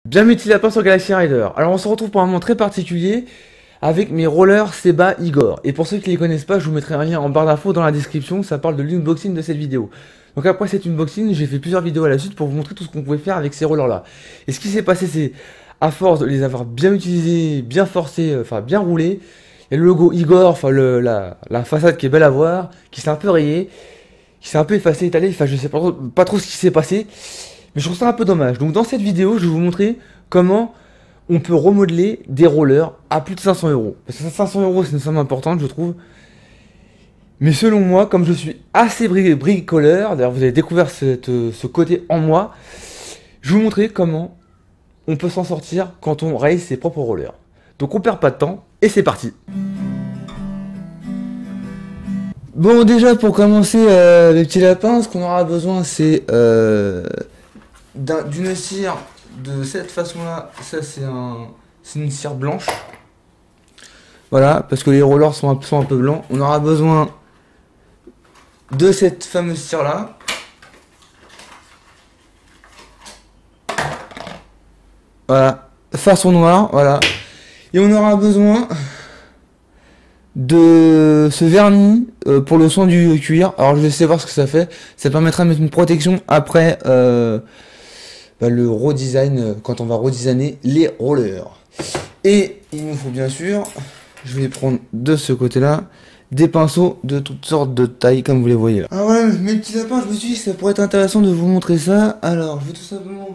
Bienvenue petit lapin sur Galaxy Rider. Alors on se retrouve pour un moment très particulier avec mes rollers Seba Igor. Et pour ceux qui les connaissent pas, je vous mettrai un lien en barre d'infos dans la description, ça parle de l'unboxing de cette vidéo. Donc après cette unboxing, j'ai fait plusieurs vidéos à la suite pour vous montrer tout ce qu'on pouvait faire avec ces rollers là. Et ce qui s'est passé, c'est à force de les avoir bien utilisés, bien forcés, enfin bien roulés, il y a le logo Igor, enfin la façade qui est belle à voir, qui s'est un peu rayée, qui s'est un peu effacée, étalée, enfin je sais pas trop ce qui s'est passé. Mais je trouve ça un peu dommage. Donc dans cette vidéo, je vais vous montrer comment on peut remodeler des rollers à plus de 500 euros. Parce que 500 euros, c'est une somme importante, je trouve. Mais selon moi, comme je suis assez bricoleur, d'ailleurs vous avez découvert ce côté en moi, je vais vous montrer comment on peut s'en sortir quand on raye ses propres rollers. Donc on perd pas de temps, et c'est parti. Bon, déjà pour commencer, les petits lapins, ce qu'on aura besoin, c'est d'une cire de cette façon là. Ça c'est une cire blanche, voilà, parce que les rollers sont un peu blancs. On aura besoin de cette fameuse cire là, voilà, façon noire, voilà. Et on aura besoin de ce vernis pour le soin du cuir. Alors je vais essayer de voir ce que ça fait. Ça permettra de mettre une protection après le redesign, quand on va redesigner les rollers. Et il nous faut bien sûr, je vais prendre de ce côté là, des pinceaux de toutes sortes de tailles comme vous les voyez là. Ah ouais, mes petits lapins, je me suis dit que ça pourrait être intéressant de vous montrer ça. Alors je vais tout simplement,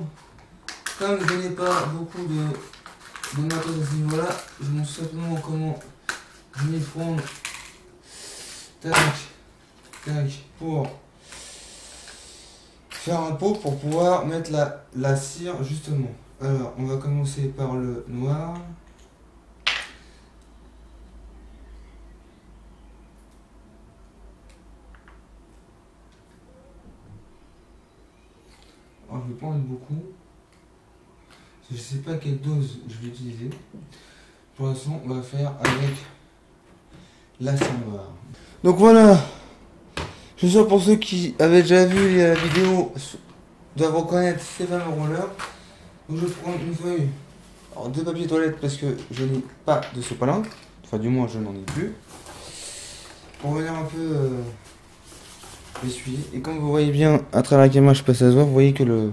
comme je n'ai pas beaucoup de matos à ce niveau là, je montre simplement comment je vais prendre tac tac pour faire un pot pour pouvoir mettre la cire justement. Alors on va commencer par le noir. Alors je vais pas en mettre beaucoup. Je sais pas quelle dose je vais utiliser. Pour l'instant on va faire avec la cire noire. Donc voilà. Je suis sûr pour ceux qui avaient déjà vu la vidéo doivent reconnaître ces fameux rollers. Donc je vais prendre une feuille, alors deux papiers toilettes parce que je n'ai pas de sopalin, enfin du moins je n'en ai plus, pour venir un peu essuyer. Et comme vous voyez bien à travers la caméra, je sais pas si ça se voit, vous voyez que le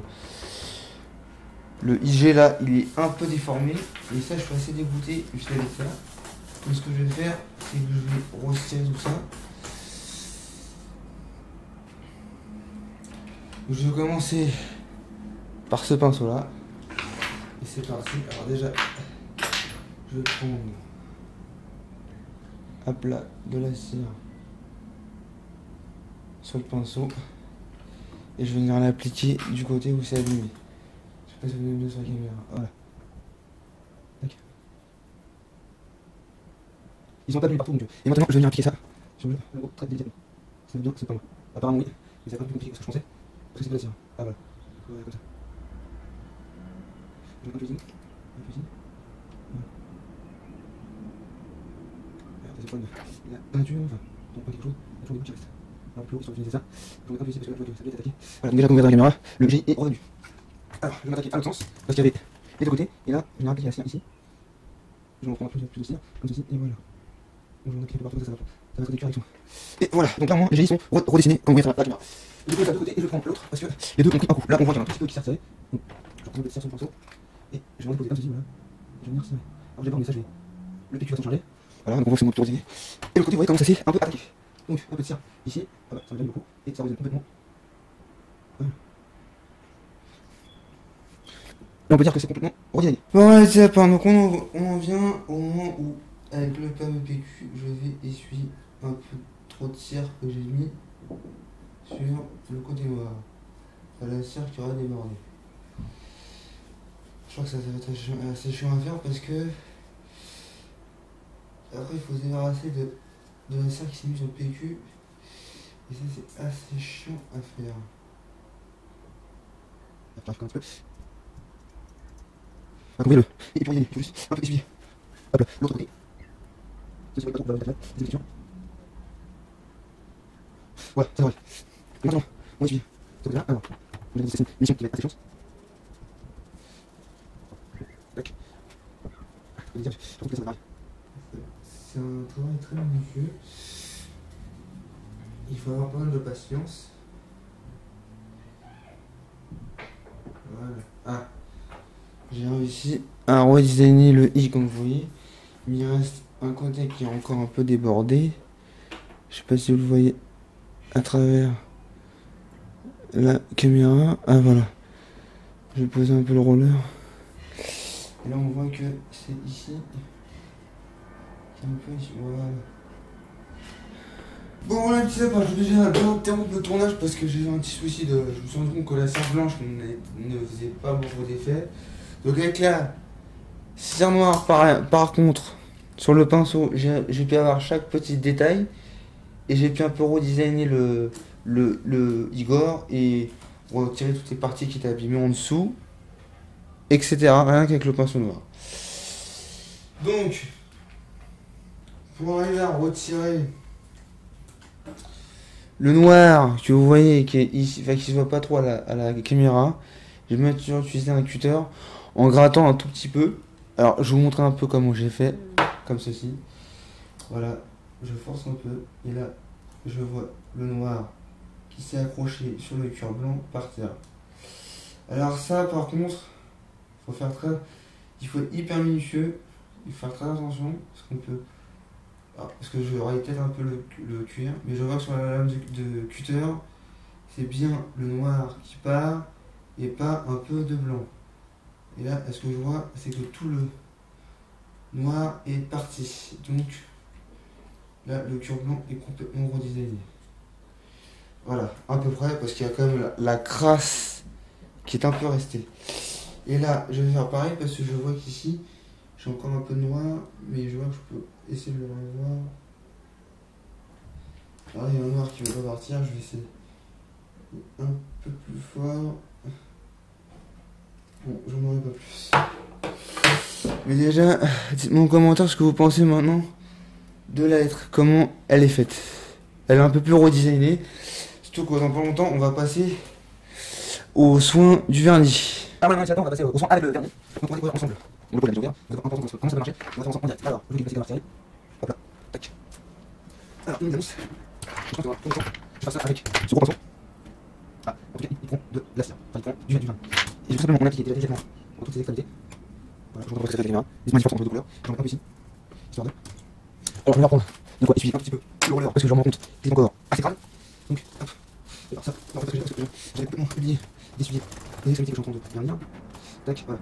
IG là il est un peu déformé et ça je suis assez dégoûté vis-à-vis de ça. Donc ce que je vais faire c'est que je vais retirer tout ça. Je vais commencer par ce pinceau là. Et c'est parti. Alors déjà, je vais prendre à plat de la cire sur le pinceau. Et je vais venir l'appliquer du côté où c'est allumé. Je sais pas si vous voyez bien sur la caméra. Voilà. Tac. Ils sont pas allumés partout donc. Et maintenant je vais venir appliquer ça sur le haut très délicatement. Ça va bien, c'est pas moi. Apparemment oui. Mais c'est pas plus compliqué que ce que je pensais. Parce que c'est pas la cire. Ah voilà. Voilà comme ça. Je vais un peu usiner. Un peu usiner. Voilà. Il y a peinture, enfin, donc pas quelque chose, il y a toujours des bouts qui restent. Alors plus haut, si on utilisait ça, je vais un peu usiner parce que là je vois que ça doit être attaqué. Voilà, donc déjà comme vous voyez dans la caméra, le G est revenu. Alors, je vais m'attaquer à l'autre sens, parce qu'il y avait les deux côtés, et là, je vais appliquer la cire ici. Je vais en prendre un peu plus de cire, comme ceci, et voilà. Donc je vais en appliquer un peu partout, ça va être des cuirs avec tout. Et voilà, donc là, moi, les G sont redessinés, comme vous voyez à la caméra. Je pose ça de côté et je prends l'autre, parce que les deux ont pris un coup. Là, on voit qu'il y a un petit peu qui s'est resserré. Donc, je prends un peu de cire sur le pinceau, et je vais en déposer comme ceci, voilà. Je vais venir serrer. Alors, je vais pas, mais ça, je vais. Le PQ va s'en charger. Voilà, donc on voit que c'est mon plutôt résilié. Et le côté, vous voyez comment ça s'est un peu attaqué. Donc un peu de cire ici, voilà, ça me gagne beaucoup, et ça résine complètement. Voilà. Et on peut dire que c'est complètement redesigné. Bon, les lapins, donc on en vient au moment où, avec le fameux PQ, je vais essuyer un peu trop de cire que j'ai mis sur le côté noir. Enfin, la cire qui aura débordé. Je crois que ça va être assez chiant à faire parce que après il faut se débarrasser de la cire qui s'est mise sur le PQ. Et ça c'est assez chiant à faire. Attends, je un petit peu. Ah, combien le. Et pour y aller, il faut juste un peu essuyer. Hop là, l'autre côté. C'est sur le bâton, on va mettre là, des émissions. Voilà, ça va. Maintenant, on essuie. Ça va déjà. Alors, on a dit que c'est une mission qui va être assez chiante. Tac. C'est un travail très minutieux. Il faut avoir pas mal de patience. Voilà. Ah, j'ai réussi à redesigner le i comme vous voyez. Il reste un côté qui est encore un peu débordé. Je sais pas si vous le voyez à travers la caméra. Ah voilà. Je vais poser un peu le roller. Et là on voit que c'est ici. Un peu ici. Voilà. Bon voilà, tu sais pas, je vais déjà interrompre le tournage parce que j'ai eu un petit souci de. Je me suis rendu compte que la serre blanche ne faisait pas beaucoup d'effet. Donc avec la serre noire par contre, sur le pinceau, j'ai pu avoir chaque petit détail. Et j'ai pu un peu redesigner le Igor et retirer toutes les parties qui étaient abîmées en dessous, etc. Rien qu'avec le pinceau noir. Donc, pour arriver à retirer le noir que vous voyez qui est ici, enfin qui se voit pas trop à la caméra, je vais maintenant utiliser un cutter en grattant un tout petit peu. Alors, je vais vous montrer un peu comment j'ai fait, comme ceci. Voilà. Je force un peu et là je vois le noir qui s'est accroché sur le cuir blanc par terre. Alors ça par contre, il faut être hyper minutieux, il faut faire très attention parce qu'on peut, parce que je raille peut-être un peu le cuir, mais je vois que sur la lame de cutter, c'est bien le noir qui part et pas un peu de blanc. Et là, ce que je vois, c'est que tout le noir est parti. Donc là, le cuir blanc est complètement redesigné. Voilà, à peu près, parce qu'il y a quand même la crasse qui est un peu restée. Et là, je vais faire pareil, parce que je vois qu'ici, j'ai encore un peu de noir, mais je vois que je peux essayer de le revoir. Alors, il y a un noir qui ne veut pas partir, je vais essayer un peu plus fort. Bon, j'en aurai pas plus. Mais déjà, dites-moi en commentaire ce que vous pensez maintenant de la lettre, comment elle est faite. Elle est un peu plus redesignée, surtout que dans pas longtemps on va passer aux soins du vernis. Ah ouais, non, attends, on va passer aux soins avec le vernis. Donc on va découvrir ensemble. On le pose à la important comment ça peut marcher. On va faire ensemble en direct. Alors, je vais passer comme artillerie. Hop là, tac. Alors, une annonce. Je pense que pour l'instant, je fais ça avec ce gros pinceau. Ah, en tout cas, il prend de la cire. Enfin, il prend du vernis. Et tout simplement, on applique déjà directement dans toutes ses extrémités. Voilà, je vous montre ce que ça fait avec la caméra. Les différences entre les deux couleurs. J'en mets un peu ici. Histoire de. Alors, je vais reprendre de quoi essuyer un petit peu le roller parce que je me rends compte qu'il est encore assez crade. Donc, hop. Et alors, ça, en fait, parce que j'avais complètement oublié d'essuyer les extrémités que je suis en train de vernir. Tac, voilà.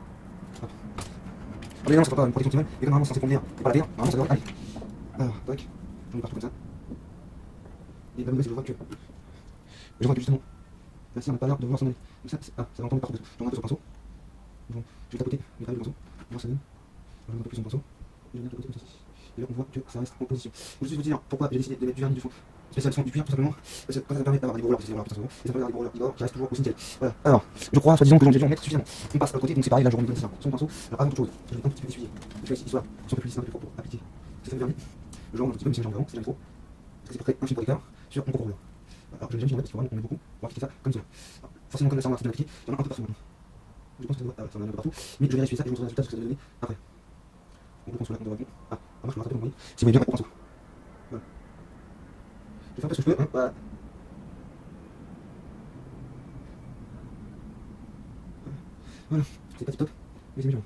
Hop. Alors, évidemment, ça ne sera pas une protection optimale, mais comme normalement, c'est censé convenir par la paire, normalement, ça devrait aller. Alors, tac. J'en mets partout comme ça. Et la bonne nouvelle, c'est que je vois que justement, la cire n'a pas l'air de vouloir s'en aller. Donc, ça va entendre partout. J'en mets un peu sur le pinceau. Bon, je vais tapoter, mais pas le pinceau. Voir ça donne. Je mets un peu plus sur le pinceau. Et je viens tapoter comme ça. Et là on voit que ça reste en position. Je vais juste vous dire pourquoi j'ai décidé de mettre du vernis du fond spécial son du cuir, tout simplement. Parce que ça permet d'avoir des gros rollers, c'est des rollers plus simplement. Et ça permet d'avoir des gros rollers Igor qui restent toujours aussi nickel. Voilà. Alors, je crois, soi-disant que j'en ai dû en mettre suffisamment. On passe à l'autre côté, donc c'est pareil, là je remets bien son pinceau. Alors avant toute chose, je vais un petit peu essuyer. Je vais ici, histoire, si on peut plus un peu plus fort pour appliquer ce fameux vernis. Je rentre un petit peu, mais si j'en veux vraiment, c'est jamais trop. Parce que c'est près un film pour l'écart sur mon propre roller. Alors je vais jamais filmer parce que vraiment on met beaucoup. On va appliquer ça comme ça. Forcément, comme la serre bien appliquée, il y en a un peu partout maintenant. Je pense que ça en a un peu partout. Mais je vais essuyer ça et je vous montrerai le résultat de ce que ça va donner après. Donc le pinceau là, on devrait bon. Ah, moi je me rappelle, vous voyez. Si vous voyez bien avec le pinceau. Voilà. Je vais faire un peu ce que je peux, hein. Voilà. Voilà. C'est pas tip top, mais c'est mieux.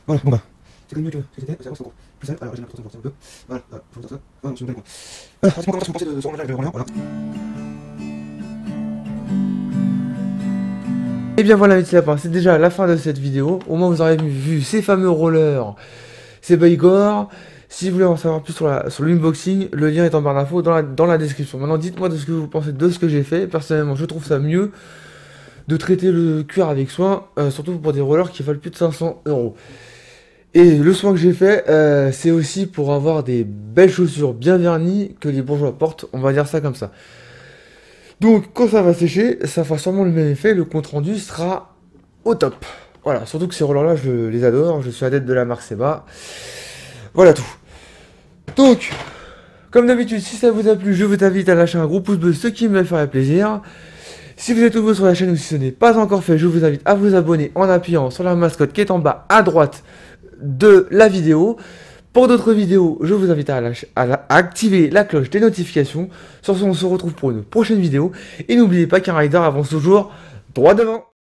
Voilà, bon bah. C'est quand même mieux que ce que c'était, c'est encore plus sale. Alors j'ai l'impression de sortir un peu. Voilà, faut faire ça. Voilà, c'est bon, voilà, dites-moi comment vous pensez de ce remplage de roller, voilà. Et bien voilà, mes petits lapins, c'est déjà la fin de cette vidéo. Au moins vous aurez vu ces fameux rollers, ces Igor. Si vous voulez en savoir plus sur l'unboxing, le lien est en barre d'infos dans la description. Maintenant dites-moi de ce que vous pensez de ce que j'ai fait. Personnellement je trouve ça mieux de traiter le cuir avec soin, surtout pour des rollers qui valent plus de 500 €. Et le soin que j'ai fait, c'est aussi pour avoir des belles chaussures bien vernies que les bourgeois portent, on va dire ça comme ça. Donc quand ça va sécher, ça fera sûrement le même effet, le compte rendu sera au top. Voilà, surtout que ces rollers là je les adore, je suis adepte de la marque Seba. Voilà tout. Donc, comme d'habitude, si ça vous a plu, je vous invite à lâcher un gros pouce bleu, ce qui me ferait plaisir. Si vous êtes nouveau sur la chaîne ou si ce n'est pas encore fait, je vous invite à vous abonner en appuyant sur la mascotte qui est en bas à droite de la vidéo. Pour d'autres vidéos, je vous invite à activer la cloche des notifications. Sur ce, on se retrouve pour une prochaine vidéo. Et n'oubliez pas qu'un rider avance toujours droit devant.